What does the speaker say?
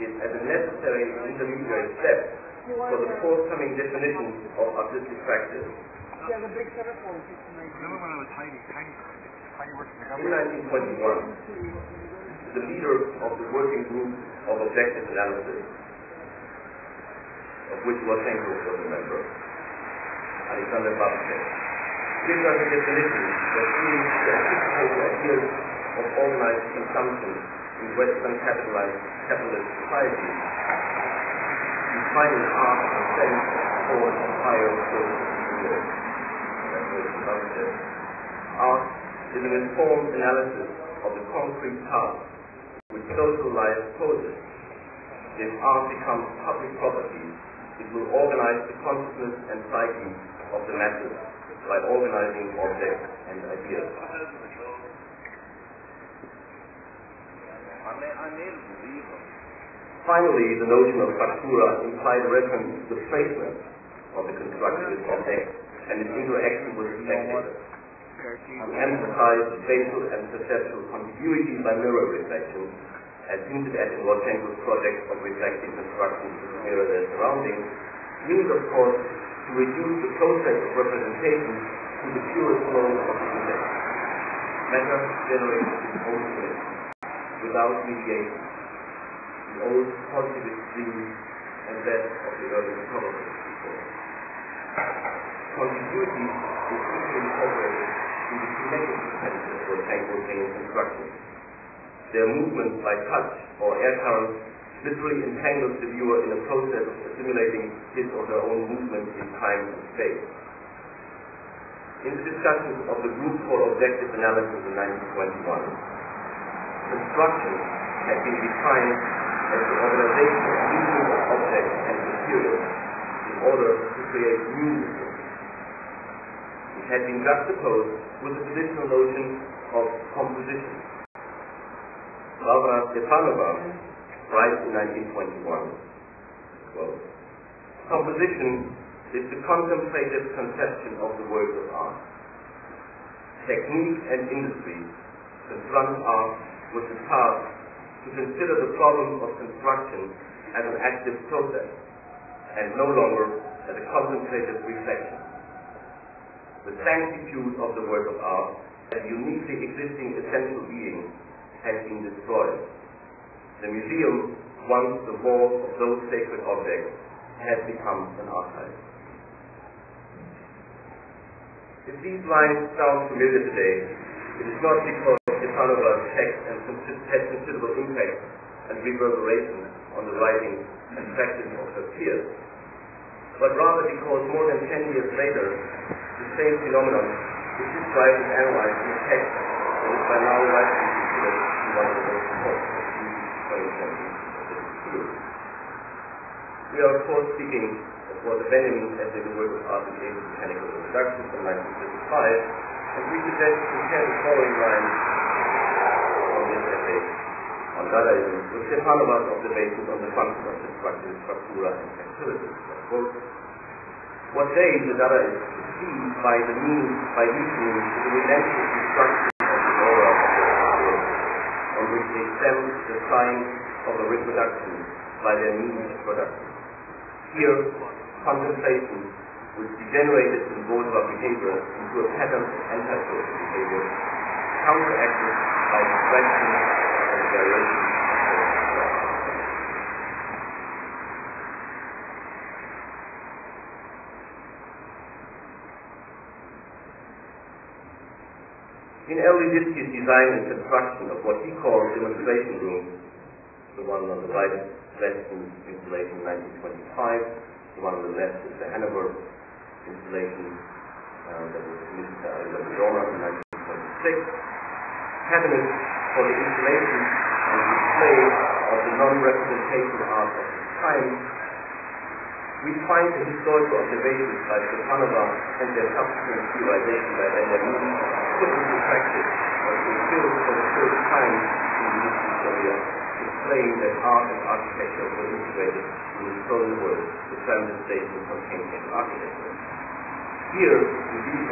is as a necessary intermediate step for the forthcoming definition of artistic practice. Remember when I was Heidi worked in the In government? 1921, the leader of the working group of objective analysis, of which Lothenko was a member, Alexander Babchev, gives us a definition that seems to anticipate the ideas of organized consumption in Western capitalist societies, defining art as a sense for a higher social universe. Art is an informed analysis of the concrete task which social life poses. If art becomes public property, it will organize the consciousness and psyche of the masses by organizing objects and ideas. Finally, the notion of factura implies reference to the placement of the constructed object and its interaction with the spectator. To emphasize the spatial and perceptual contiguity by mirror reflection, as hinted at in Lothenko's project of reflective construction to mirror their surroundings, means, of course, to reduce the process of representation to the purest mode of the intellect. Matter generates its own image, without mediation, the old positivist dream and that of the early probabilist before. Contiguity is equally incorporated in the kinetic sense of Lothenko's hanging construction. Their movement by touch or air current literally entangles the viewer in a process of assimilating his or her own movement in time and space. In the discussions of the Group for Objective Analysis in 1921, construction had been defined as the organization of movement of objects and materials in order to create new movements. It had been juxtaposed with the traditional notion of composition. Barbara Stepanova writes in 1921, quote, "Composition is the contemplative conception of the work of art. Technique and industry confront art with the task to consider the problem of construction as an active process and no longer as a contemplative reflection. The sanctitude of the work of art, as a uniquely existing essential being, has been destroyed. The museum, once the vault of those sacred objects, has become an archive." If these lines sound familiar today, it is not because Stepanova's text had considerable impact and reverberation on the writing and practice of her peers, but rather because more than 10 years later, the same phenomenon is described and analyzed in a text that is by now widely considered to be one of the most important of the 20th century field. We are, of course, speaking of Walter Benjamin's essay, The Work of Art in Asian Mechanical Reproduction from 1935, and we suggest to compare the following lines from this essay on Dadaism with Stepanova's observations on the function of construction, factura, and factility. Quote, "What they, the Dadaists, see by these means is the relentless destruction of the aura of their artwork, on which they stem the signs of the reproduction by their means of production. Here, contemplation, which degenerated in bourgeois behavior into a pattern of antisocial behavior, counteracted by distraction and variation of thought." In L. Liditzky's design and construction of what he calls demonstration rooms, the one on the right is Western installation 1925, the one on the left is the Hanover installation that was commissioned by Alexander Dorner in 1926, cabinets for the installation and display of the non-representation art of the time. We find the historical observations by Stepanova and their subsequent theorization by Benjamin put into practice was fulfilled for the first time in the Liditzky career, displaying that art and architecture were integrated in the stolen world, the transit station from painting and architecture. Here, in these